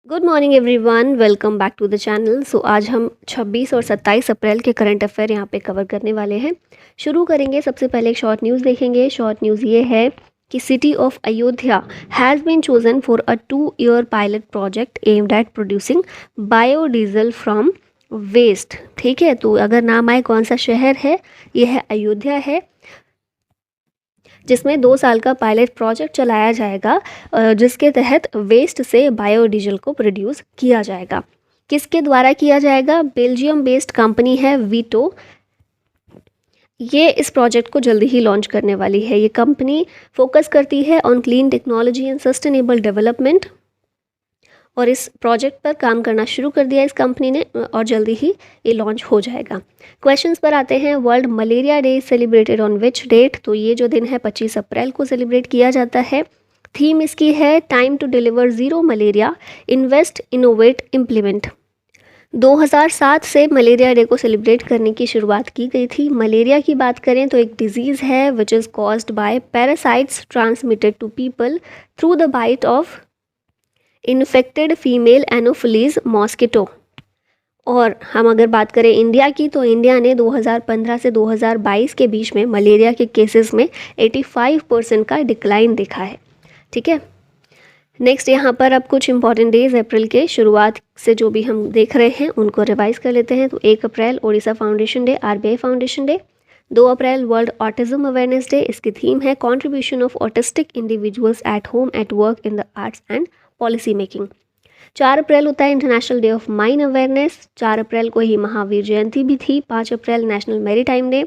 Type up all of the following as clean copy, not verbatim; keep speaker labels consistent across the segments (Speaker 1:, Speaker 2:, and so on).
Speaker 1: Good morning everyone, welcome back to the channel. So आज हम 26 और 27 अप्रैल के करंट अफेयर यहाँ पे कवर करने वाले हैं। शुरू करेंगे, सबसे पहले एक शॉर्ट न्यूज़ देखेंगे। शॉर्ट न्यूज़ ये है कि city of Ayodhya has been chosen for a 2-year pilot project aimed at producing biodiesel from waste. ठीक है, तो अगर नाम आए कौन सा शहर है, यह है अयोध्या है, जिसमें 2 साल का पायलट प्रोजेक्ट चलाया जाएगा जिसके तहत वेस्ट से बायोडीजल को प्रोड्यूस किया जाएगा। किसके द्वारा किया जाएगा? बेल्जियम बेस्ड कंपनी है वीटो। ये इस प्रोजेक्ट को जल्दी ही लॉन्च करने वाली है। ये कंपनी फोकस करती है on clean technology and sustainable development, और इस प्रोजेक्ट पर काम करना शुरू कर दिया इस कंपनी ने, और जल्दी ही ये लॉन्च हो जाएगा। क्वेश्चंस पर आते हैं। World Malaria Day celebrated on which date? तो ये जो दिन है 25 अप्रैल को सेलिब्रेट किया जाता है। थीम इसकी है time to deliver zero malaria, invest innovate implement. 2007 से मलेरिया डे को सेलिब्रेट करने की शुरुआत की गई थी। मलेरिया की बात करें तो एक डिजीज़ है which is caused by parasites transmitted to people through the bite of infected female Anopheles mosquito. और हम अगर बात करें इंडिया की, तो इंडिया ने 2015 से 2022 के बीच में मलेरिया के केसेस में 85% का डिक्लाइन देखा है। ठीक है, नेक्स्ट यहाँ पर अब कुछ इंपॉर्टेंट डेज अप्रैल के शुरुआत से जो भी हम देख रहे हैं उनको रिवाइज कर लेते हैं। तो 1 अप्रैल Odisha foundation day, RBI foundation day. 2 अप्रैल वर्ल्ड ऑटिज्म अवेयरनेस डे, इसकी थीम है contribution of autistic individuals at home at work in the arts and policy making. 4 अप्रैल होता है international day of mine awareness. 4 अप्रैल को ही महावीर जयंती भी थी। 5 अप्रैल नेशनल मैरीटाइम डे।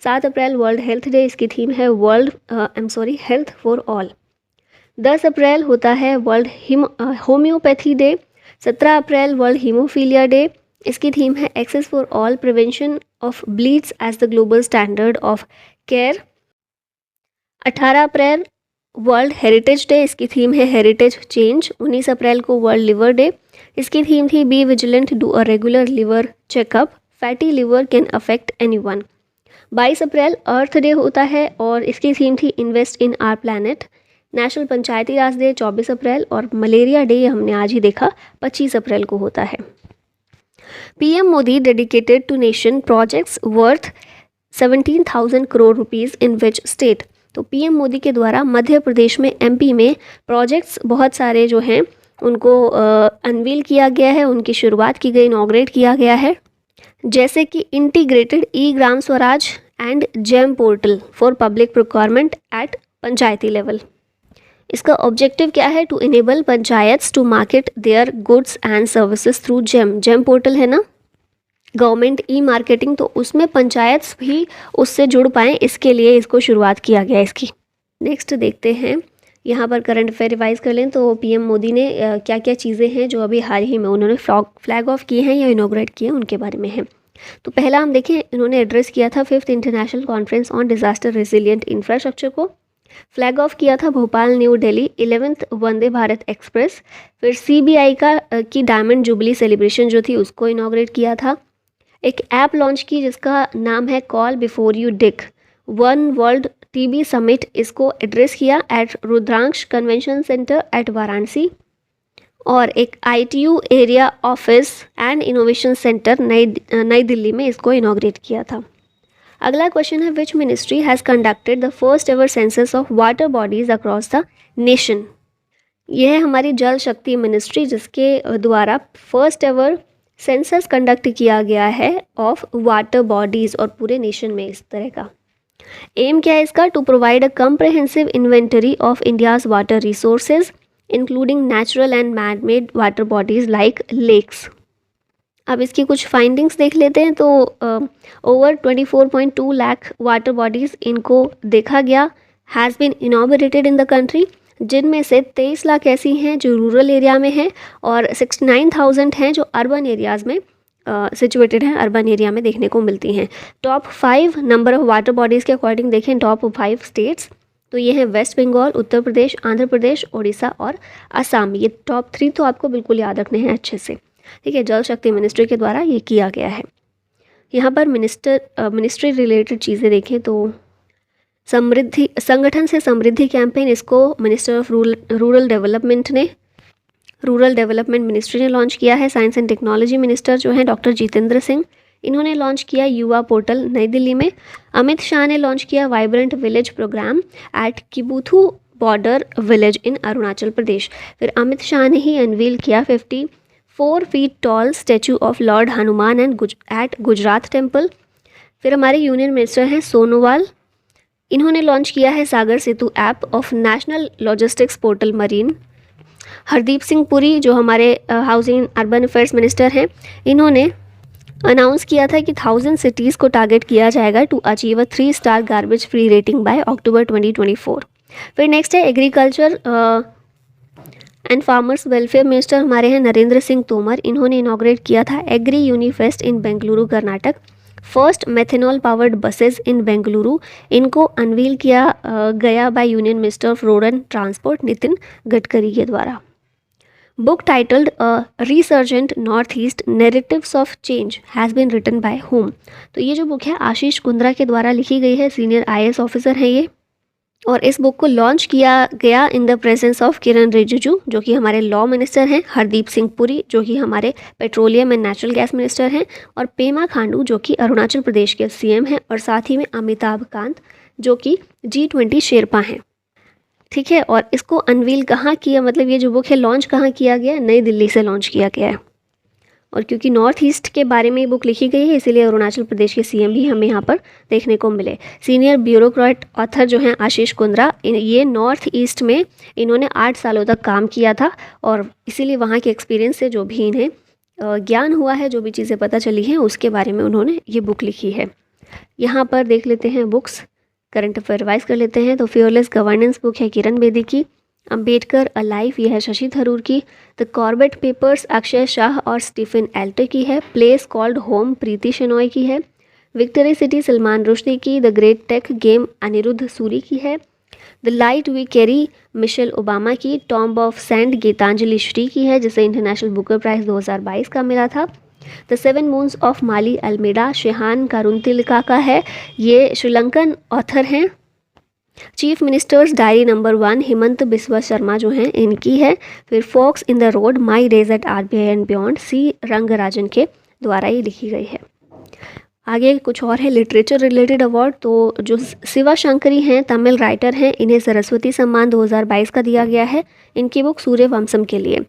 Speaker 1: 7 अप्रैल वर्ल्ड हेल्थ डे, इसकी थीम है हेल्थ फॉर ऑल। 10 अप्रैल होता है World Homoeopathy Day. 17 April World Haemophilia Day, इसकी थीम है access for all, prevention of bleeds as the global standard of care. 18 April World Heritage Day, इसकी theme है heritage change. 19 April को World Liver Day, इसकी theme थी be vigilant, do a regular liver checkup, fatty liver can affect anyone. 22 April Earth Day होता है और इसकी theme थी invest in our planet. National Panchayati Raj day 24 अप्रैल, और malaria day हमने आज ही देखा 25 अप्रैल को होता है। PM Modi dedicated to nation projects worth 17,000 crore rupees in which state? तो पीएम मोदी के द्वारा मध्य प्रदेश में, एमपी में प्रोजेक्ट्स बहुत सारे जो हैं उनको अनवील किया गया है, उनकी शुरुआत की गई, इनॉग्रेट किया गया है, जैसे कि integrated e Gram Swaraj and GeM portal for public procurement at panchayati level. इसका ऑब्जेक्टिव क्या है? To enable panchayats to market their goods and services through GeM portal है ना, गवर्नमेंट ई मार्केटिंग, तो उसमें पंचायत्स भी उससे जुड़ पाएँ, इसके लिए इसको शुरुआत किया गया इसकी। नेक्स्ट देखते हैं, यहाँ पर करंट अफेयर रिवाइज कर लें तो पीएम मोदी ने क्या क्या चीज़ें हैं जो अभी हाल ही में उन्होंने फ्लैग ऑफ किए हैं या इनॉग्रेट किए हैं उनके बारे में है। तो पहला हम देखें, इन्होंने एड्रेस किया था 5th international conference on disaster resilient infrastructure को। फ्लैग ऑफ किया था Bhopal new Delhi 11th Vande Bharat express. फिर सीबीआई की डायमंड जुबली सेलिब्रेशन जो थी उसको इनॉग्रेट किया था। एक ऐप लॉन्च की जिसका नाम है call before you dig. One world TB summit, इसको एड्रेस किया at Rudransh convention centre at Varanasi. और एक ITU area office and innovation centre नई दिल्ली में इसको इनॉग्रेट किया था। अगला क्वेश्चन है, which ministry has conducted the first ever census of water bodies across the nation? यह है हमारी जल शक्ति मिनिस्ट्री, जिसके द्वारा फर्स्ट एवर सेंसस कंडक्ट किया गया है ऑफ वाटर बॉडीज़, और पूरे नेशन में इस तरह का। एम क्या है इसका? To provide a comprehensive inventory of India's water resources including natural and man made water bodies like lakes. अब इसकी कुछ फाइंडिंग्स देख लेते हैं। तो ओवर 24.2 लाख वाटर बॉडीज़ इनको देखा गया, has been inaugurated in the country, जिनमें से 23 लाख ऐसी हैं जो रूरल एरिया में हैं और 69,000 हैं जो अर्बन एरियाज़ में सिचुएटेड हैं, अर्बन एरिया में देखने को मिलती हैं। Top 5 number of water bodies के अकॉर्डिंग देखें, टॉप 5 स्टेट्स तो ये हैं वेस्ट बंगाल, उत्तर प्रदेश, आंध्र प्रदेश, उड़ीसा और असम। ये टॉप 3 तो आपको बिल्कुल याद रखने हैं अच्छे से। ठीक है, जल शक्ति मिनिस्ट्री के द्वारा ये किया गया है। यहाँ पर मिनिस्ट्री रिलेटेड चीज़ें देखें तो संगठन से समृद्धि कैंपेन, इसको मिनिस्टर ऑफ रूरल डेवलपमेंट ने रूरल डेवलपमेंट मिनिस्ट्री ने लॉन्च किया है। साइंस एंड टेक्नोलॉजी मिनिस्टर जो हैं डॉक्टर जितेंद्र सिंह, इन्होंने लॉन्च किया युवा पोर्टल नई दिल्ली में। अमित शाह ने लॉन्च किया vibrant village program at Kibithu border village in Arunachal Pradesh. फिर अमित शाह ने ही अनवील किया 54 feet tall statue of lord Hanuman at Gujarat temple. फिर हमारे यूनियन मिनिस्टर हैं सोनोवाल, इन्होंने लॉन्च किया है Sagar Setu app of national logistics portal marine. Hardeep Singh Puri जो हमारे housing and urban affairs minister हैं, इन्होंने अनाउंस किया था कि 1000 सिटीज़ को टारगेट किया जाएगा to achieve a 3 star garbage free rating by October 2024। फिर नेक्स्ट है agriculture and farmers welfare minister हमारे हैं नरेंद्र सिंह तोमर, इन्होंने इनॉग्रेट किया था agri unifest in Bengaluru Karnataka. First methanol powered buses in Bengaluru, इनको अनवील किया गया by union minister of road and transport Nitin Gadkari के द्वारा। Book titled resurgent north east narratives of change has been written bye home. तो ये जो बुक है आशीष कुंद्रा के द्वारा लिखी गई है, सीनियर IAS ऑफिसर हैं ये, और इस बुक को लॉन्च किया गया इन द प्रेजेंस ऑफ किरण रिजिजू जो कि हमारे लॉ मिनिस्टर हैं, हरदीप सिंह पुरी जो कि हमारे petroleum and natural gas minister हैं, और पेमा खांडू जो कि अरुणाचल प्रदेश के CM हैं, और साथ ही में अमिताभ कांत जो कि G20 शेरपा हैं। ठीक है, और इसको अनवील कहाँ किया, मतलब ये जो बुक है लॉन्च कहाँ किया गया, नई दिल्ली से लॉन्च किया गया है। और क्योंकि नॉर्थ ईस्ट के बारे में ये बुक लिखी गई है इसीलिए अरुणाचल प्रदेश के CM भी हमें यहाँ पर देखने को मिले। सीनियर ब्यूरोक्रेट ऑथर जो हैं आशीष कुंद्रा, ये नॉर्थ ईस्ट में इन्होंने 8 सालों तक काम किया था, और इसीलिए वहाँ के एक्सपीरियंस से जो भी इन्हें ज्ञान हुआ है, जो भी चीज़ें पता चली हैं, उसके बारे में उन्होंने ये बुक लिखी है। यहाँ पर देख लेते हैं बुक्स, करंट अफेयर रिवाइज कर लेते हैं। तो फियरलेस गवर्नेंस बुक है किरण बेदी की। अम्बेडकर अलाइव ये है शशि थरूर की। The Corbett papers Akshay Shah और स्टीफन एल्टे की है। Place called home Preeti Shenoy की है। विक्टरी सिटी सलमान रुश्दी की। The great tech game Anirudh Suri की है। The light we carry Michelle Obama की। Tomb of sand Geetanjali Shree की है जिसे इंटरनेशनल बुकर प्राइज़ 2022 का मिला था। The 7 moons of Maali Almeida Shehan Karunatilaka का है, ये श्रीलंकन ऑथर हैं। Chief ministers diary number 1 Himanta Biswa Sarma जो हैं इनकी है। फिर fox in the road my days at RBI and beyond C Rangarajan के द्वारा ये लिखी गई है। आगे कुछ और है लिटरेचर रिलेटेड अवार्ड। तो जो शिवा शंकरी हैं तमिल राइटर हैं, इन्हें सरस्वती सम्मान 2022 का दिया गया है। इनकी बुक सूर्यवंशम के लिए।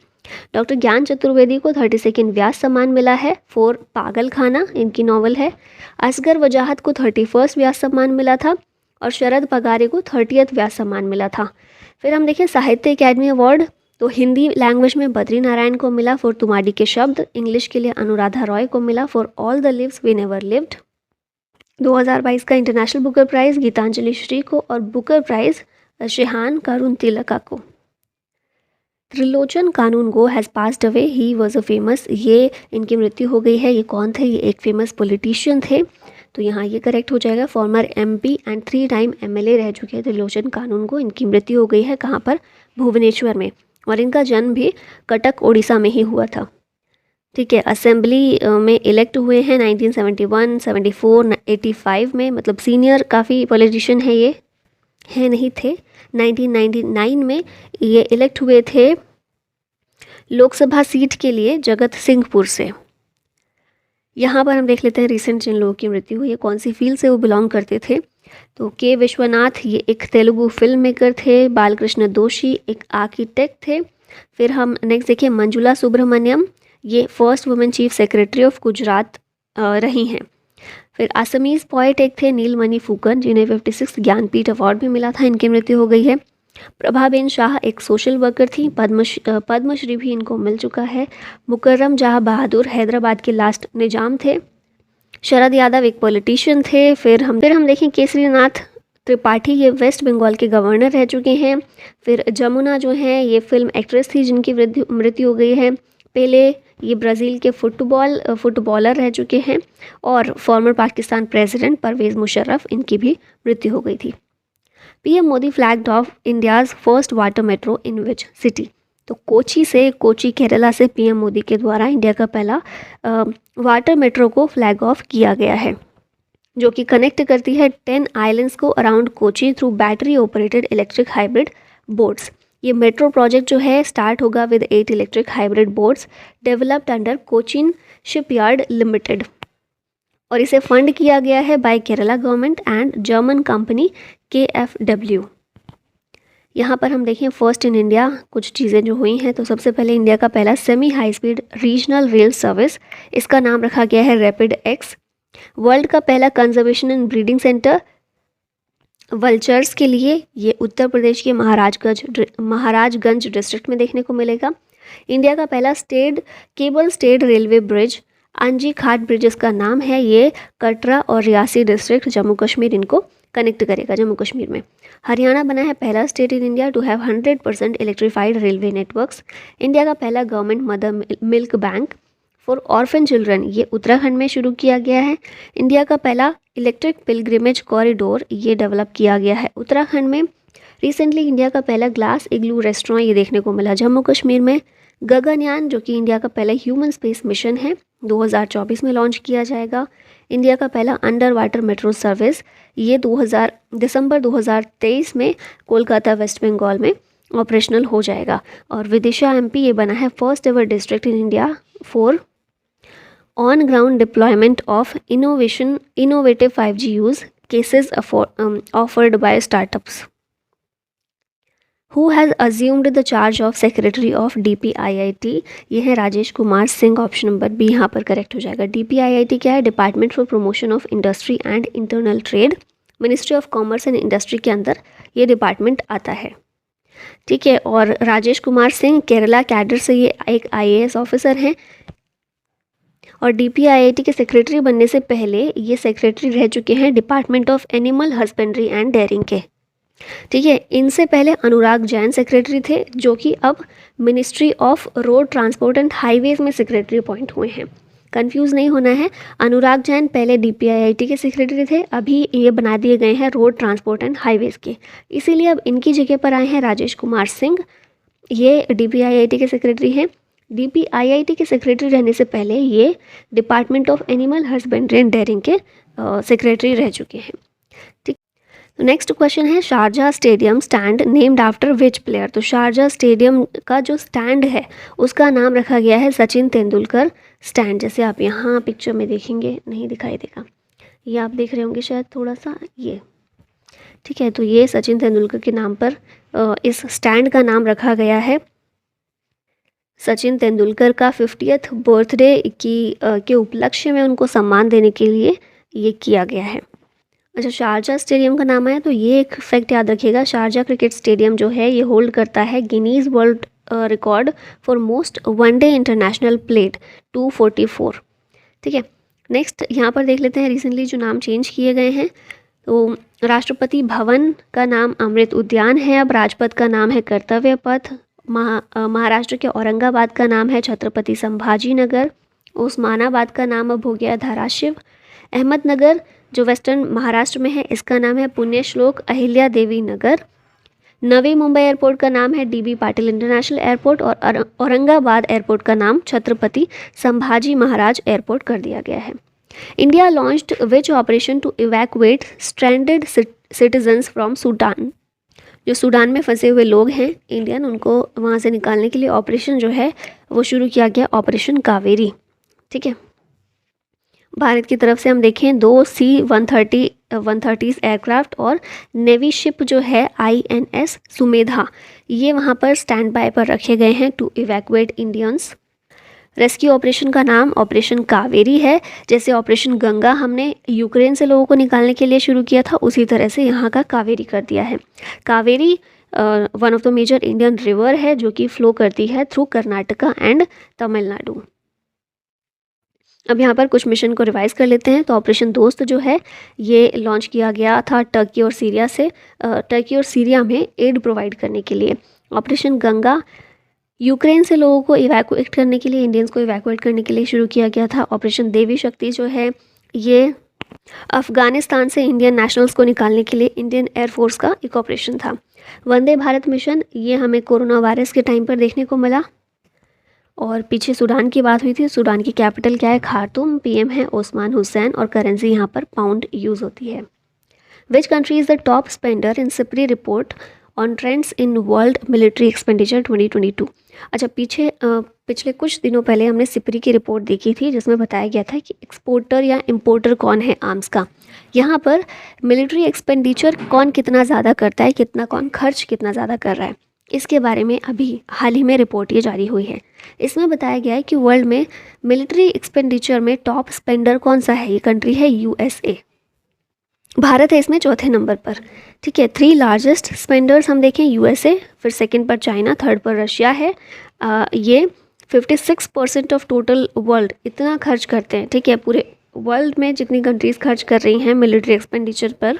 Speaker 1: डॉक्टर ज्ञान चतुर्वेदी को 32nd व्यास सम्मान मिला है फॉर पागल खाना, इनकी नॉवल है। असगर वजाहत को 31st व्यास सम्मान मिला था, और शरद पगारे को 30th व्यास सम्मान मिला था। फिर हम देखें साहित्य अकेडमी अवार्ड, तो हिंदी लैंग्वेज में बद्री नारायण को मिला फॉर तुम्हारी के शब्द। इंग्लिश के लिए अनुराधा रॉय को मिला for all the lives we never lived. 2022 का international Booker prize Geetanjali Shree को, और बुकर प्राइज़ शेहान कारुंतिलका को। Trilochan Kanungo has passed away, he was a famous, ये इनकी मृत्यु हो गई है। ये कौन थे, ये एक फेमस पॉलिटिशियन थे, तो यहाँ ये करेक्ट हो जाएगा। Farmer MP and 3 time MLA रह चुके हैं त्रिलोचन कानूनगो। इनकी मृत्यु हो गई है कहाँ पर, भुवनेश्वर में, और इनका जन्म भी कटक ओडिशा में ही हुआ था। ठीक है, असेंबली में इलेक्ट हुए हैं 1971, 74, 85 में, मतलब सीनियर काफ़ी पॉलिटिशियन है ये, है नहीं थे। 1999 में ये इलेक्ट हुए थे लोकसभा सीट के लिए जगत सिंहपुर से। यहाँ पर हम देख लेते हैं रिसेंट जिन लोगों की मृत्यु हुई है, कौन सी फील्ड से वो बिलोंग करते थे। तो के विश्वनाथ ये एक तेलुगु फिल्म मेकर थे। बालकृष्ण दोषी एक आर्किटेक्ट थे। फिर हम नेक्स्ट देखिए मंजुला सुब्रमण्यम, ये first women chief secretary of Gujarat रही हैं। फिर असमीज़ पोएट एक थे नीलमणि फुकन, जिन्हें 56 ज्ञानपीठ अवार्ड भी मिला था, इनकी मृत्यु हो गई है। प्रभाबेन शाह एक सोशल वर्कर थी, पद्मश्री भी इनको मिल चुका है। मुकर्रम जहाँ बहादुर हैदराबाद के लास्ट निजाम थे। शरद यादव एक पॉलिटिशियन थे। फिर हम देखें केसरीनाथ त्रिपाठी, ये वेस्ट बंगाल के गवर्नर रह चुके हैं। फिर जमुना जो हैं ये फिल्म एक्ट्रेस थी जिनकी मृत्यु हो गई है। पेले ये ब्राज़ील के फुटबॉलर रह चुके हैं। और फॉर्मर पाकिस्तान प्रेसिडेंट परवेज़ मुशर्रफ, इनकी भी मृत्यु हो गई थी। PM Modi flagged of India's first water metro in which city, तो कोची केरला से PM मोदी के द्वारा इंडिया का पहला वाटर मेट्रो को फ्लैग ऑफ किया गया है, जो कि कनेक्ट करती है 10 आइलैंड्स को around Kochi through battery operated electric hybrid boats. ये मेट्रो प्रोजेक्ट जो है स्टार्ट होगा with 8 electric hybrid boats developed under Cochin shipyard limited, और इसे फंड किया गया है by Kerala government and German company KfW। यहाँ पर हम देखें फर्स्ट इन इंडिया कुछ चीज़ें जो हुई हैं, तो सबसे पहले इंडिया का पहला semi high speed regional rail service, इसका नाम रखा गया है रैपिड एक्स। वर्ल्ड का पहला conservation and breeding centre vultures के लिए, ये उत्तर प्रदेश के महाराजगंज डिस्ट्रिक्ट में देखने को मिलेगा। इंडिया का पहला केबल स्टेड रेलवे ब्रिज अंजी घाट ब्रिज इसका नाम है, ये कटरा और रियासी डिस्ट्रिक्ट जम्मू कश्मीर इनको कनेक्ट करेगा जम्मू कश्मीर में। हरियाणा बना है पहला state in India to have 100% electrified railway networks. India का पहला government mother milk bank for orphan children, ये उत्तराखंड में शुरू किया गया है। इंडिया का पहला इलेक्ट्रिक पिलग्रिमेज कॉरिडोर, ये डेवलप किया गया है उत्तराखंड में। रिसेंटली इंडिया का पहला ग्लास इग्लू रेस्टोरेंट ये देखने को मिला जम्मू कश्मीर में। गगनयान जो कि इंडिया का पहला ह्यूमन स्पेस मिशन है 2024 में लॉन्च किया जाएगा। इंडिया का पहला अंडर वाटर मेट्रो सर्विस ये दिसंबर 2023 में कोलकाता वेस्ट बंगाल में ऑपरेशनल हो जाएगा। और विदिशा MP ये बना है first ever district in India for on ground deployment of innovative 5G use cases offered by startups. Who has assumed the charge of secretary of DPIIT, ये है Rajesh Kumar Singh, option number B यहाँ पर करेक्ट हो जाएगा। DPIIT क्या है? Department for promotion of industry and internal trade, ministry of commerce and industry के अंदर ये डिपार्टमेंट आता है, ठीक है। और राजेश कुमार सिंह केरला कैडर से ये एक IAS ऑफिसर हैं, और DPIIT के सेक्रेटरी बनने से पहले ये सेक्रेटरी रह चुके हैं department of animal husbandry and dairying के, ठीक है। इनसे पहले अनुराग जैन सेक्रेटरी थे, जो कि अब ministry of road transport and highways में सेक्रेटरी अपॉइंट हुए हैं। कंफ्यूज नहीं होना है, अनुराग जैन पहले DPIIT के सेक्रेटरी थे, अभी ये बना दिए गए हैं रोड ट्रांसपोर्ट एंड हाईवेज के, इसीलिए अब इनकी जगह पर आए हैं राजेश कुमार सिंह, ये DPIIT के सेक्रेटरी हैं। DPIIT के सेक्रेटरी रहने से पहले ये department of animal husbandry and dairying के सेक्रेटरी रह चुके हैं, ठीक। नेक्स्ट क्वेश्चन है Sharjah stadium stand named after which player. तो शारजाह स्टेडियम का जो स्टैंड है उसका नाम रखा गया है सचिन तेंदुलकर स्टैंड। जैसे आप यहाँ पिक्चर में देखेंगे, नहीं दिखाई देगा, ये आप देख रहे होंगे शायद थोड़ा सा, ये ठीक है। तो ये सचिन तेंदुलकर के नाम पर इस स्टैंड का नाम रखा गया है। सचिन तेंदुलकर का 50th बर्थडे के उपलक्ष्य में उनको सम्मान देने के लिए ये किया गया है। अच्छा, शारजाह स्टेडियम का नाम है तो ये एक फैक्ट याद रखिएगा, शारजाह क्रिकेट स्टेडियम जो है ये होल्ड करता है Guinness world record for most one day international played 244, ठीक है। नेक्स्ट यहाँ पर देख लेते हैं रिसेंटली जो नाम चेंज किए गए हैं। तो राष्ट्रपति भवन का नाम अमृत उद्यान है, अब राजपथ का नाम है कर्तव्य पथ। महाराष्ट्र के औरंगाबाद का नाम है छत्रपति संभाजी नगर। उस्मानाबाद का नाम अब हो गया धाराशिव। अहमदनगर जो वेस्टर्न महाराष्ट्र में है इसका नाम है पुण्य श्लोक अहिल्या देवी नगर। नवी मुंबई एयरपोर्ट का नाम है DB पाटिल इंटरनेशनल एयरपोर्ट, और औरंगाबाद एयरपोर्ट का नाम छत्रपति संभाजी महाराज एयरपोर्ट कर दिया गया है। India launched which operation to evacuate stranded citizens from Sudan. जो सूडान में फंसे हुए लोग हैं इंडियन, उनको वहाँ से निकालने के लिए ऑपरेशन जो है वो शुरू किया गया, ऑपरेशन कावेरी, ठीक है। भारत की तरफ से हम देखें 2 C-130 एयरक्राफ्ट और नेवी शिप जो है INS सुमेधा, ये वहाँ पर स्टैंड बाय पर रखे गए हैं to evacuate Indians. Rescue operation का नाम ऑपरेशन कावेरी है। जैसे ऑपरेशन गंगा हमने यूक्रेन से लोगों को निकालने के लिए शुरू किया था, उसी तरह से यहाँ का कावेरी कर दिया है। Kaveri one of the major Indian river है जो कि फ्लो करती है थ्रू कर्नाटका एंड तमिलनाडु। अब यहाँ पर कुछ मिशन को रिवाइज कर लेते हैं। तो ऑपरेशन दोस्त जो है ये लॉन्च किया गया था टर्की और सीरिया से, टर्की और सीरिया में एड प्रोवाइड करने के लिए। ऑपरेशन गंगा यूक्रेन से लोगों को इवैक्यूएट करने के लिए, इंडियंस को इवैक्यूएट करने के लिए शुरू किया गया था। ऑपरेशन देवी शक्ति जो है ये अफगानिस्तान से इंडियन नेशनल्स को निकालने के लिए इंडियन एयरफोर्स का एक ऑपरेशन था। वंदे भारत मिशन ये हमें कोरोना वायरस के टाइम पर देखने को मिला। और पीछे सूडान की बात हुई थी, सूडान की कैपिटल क्या है? खार्तूम। PM है ओस्मान हुसैन और करेंसी यहाँ पर पाउंड यूज़ होती है। Which country is the top spender in SIPRI report on trends in world military expenditure 2022। अच्छा, पिछले कुछ दिनों पहले हमने सिपरी की रिपोर्ट देखी थी जिसमें बताया गया था कि एक्सपोर्टर या इम्पोर्टर कौन है आर्म्स का। यहाँ पर मिलिट्री एक्सपेंडिचर कौन कितना ज़्यादा करता है, कौन खर्च कितना ज़्यादा कर रहा है, इसके बारे में अभी हाल ही में रिपोर्ट ये जारी हुई है। इसमें बताया गया है कि वर्ल्ड में मिलिट्री एक्सपेंडिचर में टॉप स्पेंडर कौन सा है। ये कंट्री है USA। भारत है इसमें चौथे नंबर पर। ठीक है, 3 लार्जेस्ट स्पेंडर्स हम देखें USA, फिर सेकंड पर चाइना, थर्ड पर रशिया है। ये 56% ऑफ टोटल वर्ल्ड इतना खर्च करते हैं। ठीक है, पूरे वर्ल्ड में जितनी कंट्रीज़ खर्च कर रही हैं मिलिट्री एक्सपेंडिचर पर,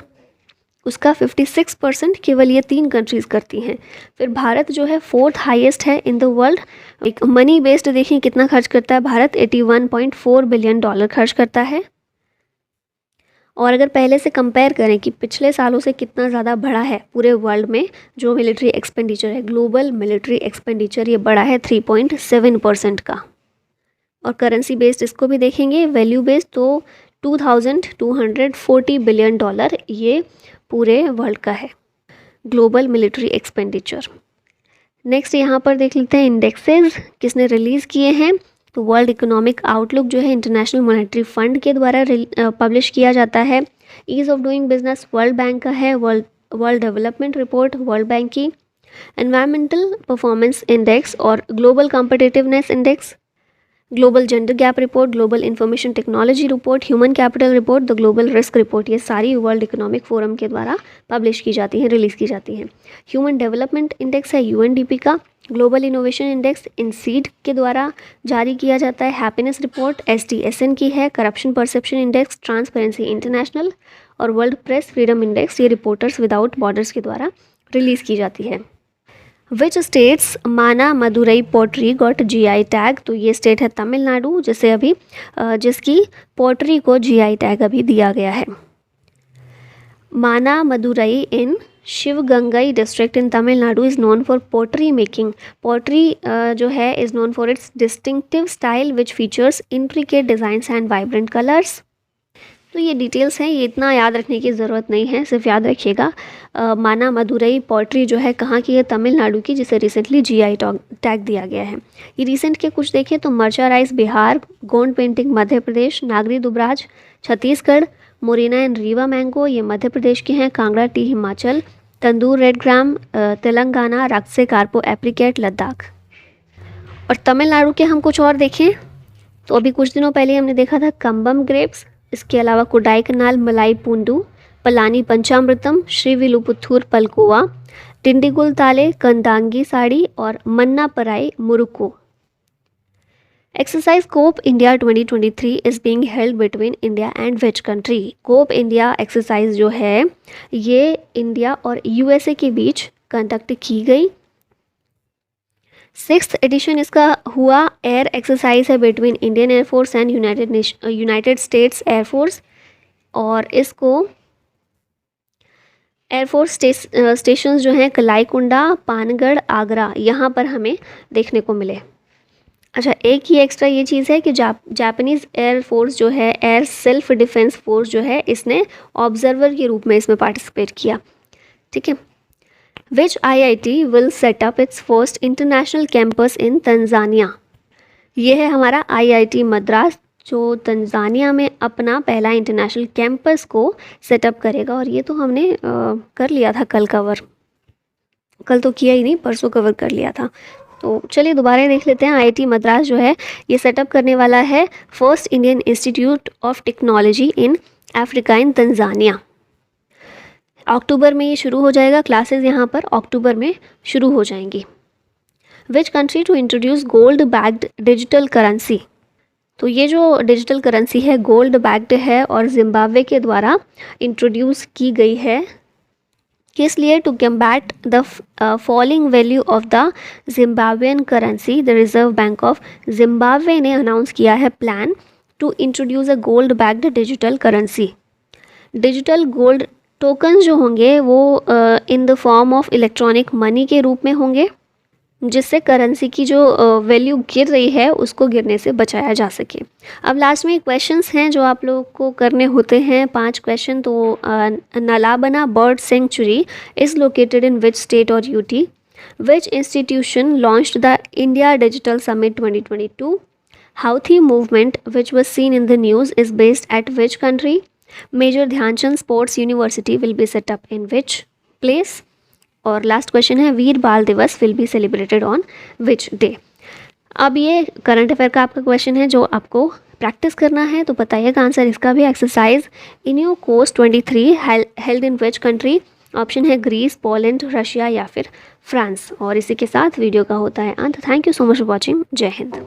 Speaker 1: उसका 56% केवल ये 3 कंट्रीज़ करती हैं। फिर भारत जो है 4th हाईएस्ट है इन द वर्ल्ड। एक मनी बेस्ड देखें कितना खर्च करता है भारत, $81.4 बिलियन खर्च करता है। और अगर पहले से कंपेयर करें कि पिछले सालों से कितना ज़्यादा बढ़ा है पूरे वर्ल्ड में जो मिलिट्री एक्सपेंडिचर है, ग्लोबल मिलिट्री एक्सपेंडिचर ये बढ़ा है 3.7% का। और करेंसी बेस्ड इसको भी देखेंगे, वैल्यू बेस्ड, तो $2240 बिलियन ये पूरे वर्ल्ड का है ग्लोबल मिलिट्री एक्सपेंडिचर। नेक्स्ट यहाँ पर देख लेते हैं इंडेक्सेस किसने रिलीज़ किए हैं। तो वर्ल्ड इकोनॉमिक आउटलुक जो है इंटरनेशनल मॉनेटरी फंड के द्वारा पब्लिश किया जाता है। Ease of doing business world bank का है। World development report world bank की। एनवायरमेंटल परफॉर्मेंस इंडेक्स और global competitiveness index, global gender gap report, global information technology report, human capital report, the global risk report, ये सारी world economic forum के द्वारा publish की जाती हैं, रिलीज़ की जाती हैं। ह्यूमन डेवलपमेंट इंडेक्स है UNDP का। ग्लोबल इनोवेशन इंडेक्स INSEAD के द्वारा जारी किया जाता है। हैप्पीनेस रिपोर्ट SDSN की है। Corruption perception index transparency international और वर्ल्ड प्रेस फ्रीडम इंडेक्स ये रिपोर्टर्स विदाउट बॉर्डर्स के द्वारा रिलीज़ की जाती है। Which states Manamadurai pottery got GI tag, तो ये स्टेट है तमिलनाडु जिसे अभी जिसकी पोट्री को GI टैग अभी दिया गया है। Manamadurai in Sivagangai district in Tamil Nadu is known for pottery making. Pottery जो है is known for its distinctive style which features intricate designs and vibrant colours. तो ये डिटेल्स हैं, ये इतना याद रखने की ज़रूरत नहीं है, सिर्फ याद रखिएगा माना मदुरई पोट्री जो है कहाँ की है, तमिलनाडु की, जिसे रिसेंटली GI टैग दिया गया है। ये रिसेंट के कुछ देखें तो Marcha rice Bihar, Gond painting Madhya Pradesh, Nagri Dubraj Chhattisgarh, Morena and Rewa mango ये मध्य प्रदेश के हैं, Kangra tea Himachal, Tandur red gram Telangana, Raktsey Karpo apricot Ladakh. और तमिलनाडु के हम कुछ और देखें तो अभी कुछ दिनों पहले हमने देखा था कम्बम ग्रेप्स, इसके अलावा कोडाई कनाल मलाई पूंडू, पलानी पंचामृतम, श्रीविलुपुथूर पलकुआ, टिंडिगुल ताले, कंदांगी साड़ी और Manapparai murukku. Exercise Cope India 2023 is being held between India and which country. Cope India exercise जो है ये इंडिया और USA के बीच कंडक्ट की गई। 6th एडिशन इसका हुआ। एयर एक्सरसाइज है between Indian air force and United states air force, और इसको एयरफोर्स स्टेशंस जो हैं कलाईकुंडा, पानगढ़, आगरा, यहाँ पर हमें देखने को मिले। अच्छा, एक ही एक्स्ट्रा ये चीज़ है कि जापानीज़ एयरफोर्स जो है, एयर सेल्फ डिफेंस फोर्स जो है, इसने ऑब्जर्वर के रूप में इसमें पार्टिसिपेट किया। ठीक है। Which IIT will set up its first international campus in Tanzania? ये है हमारा IIT मद्रास जो तंजानिया में अपना पहला इंटरनेशनल कैंपस को सेटअप करेगा। और ये तो हमने कर लिया था कल तो किया ही नहीं, परसों कवर कर लिया था। तो चलिए दोबारा देख लेते हैं। IIT मद्रास जो है ये सेटअप करने वाला है first Indian institute of technology in Africa in Tanzania. अक्टूबर में ये शुरू हो जाएगा, क्लासेस यहाँ पर अक्टूबर में शुरू हो जाएंगी। Which country to introduce gold backed digital currency, तो ये जो डिजिटल करेंसी है गोल्ड बैक्ड है और जिम्बाब्वे के द्वारा इंट्रोड्यूस की गई है। किस लिए? To combat the falling value of the Zimbabwean currency. The reserve bank of Zimbabwe ने अनाउंस किया है plan to introduce a gold backed digital currency. Digital gold token जो होंगे वो in the form of electronic money के रूप में होंगे। जिससे करेंसी की जो वैल्यू गिर रही है उसको गिरने से बचाया जा सके। अब लास्ट में क्वेश्चंस हैं जो आप लोगों को करने होते हैं, 5 क्वेश्चन। तो Nalabana bird sanctuary is located in which state और UT? Which institution launched the India digital summit 2022? Houthi movement, which was seen in the news, is based at which country? Major Dhyanchand Sports University will be set up in which place? और last question है, वीर बाल दिवस will be celebrated on which day? अब ये current affair का आपका question है जो आपको प्रैक्टिस करना है, तो बताइएगा आंसर इसका भी। Exercise Iniochos 23 held in which country? Option है ग्रीस, पोलैंड, रशिया या फिर फ्रांस। और इसी के साथ वीडियो का होता है अंत। Thank you so much for watching. जय हिंद।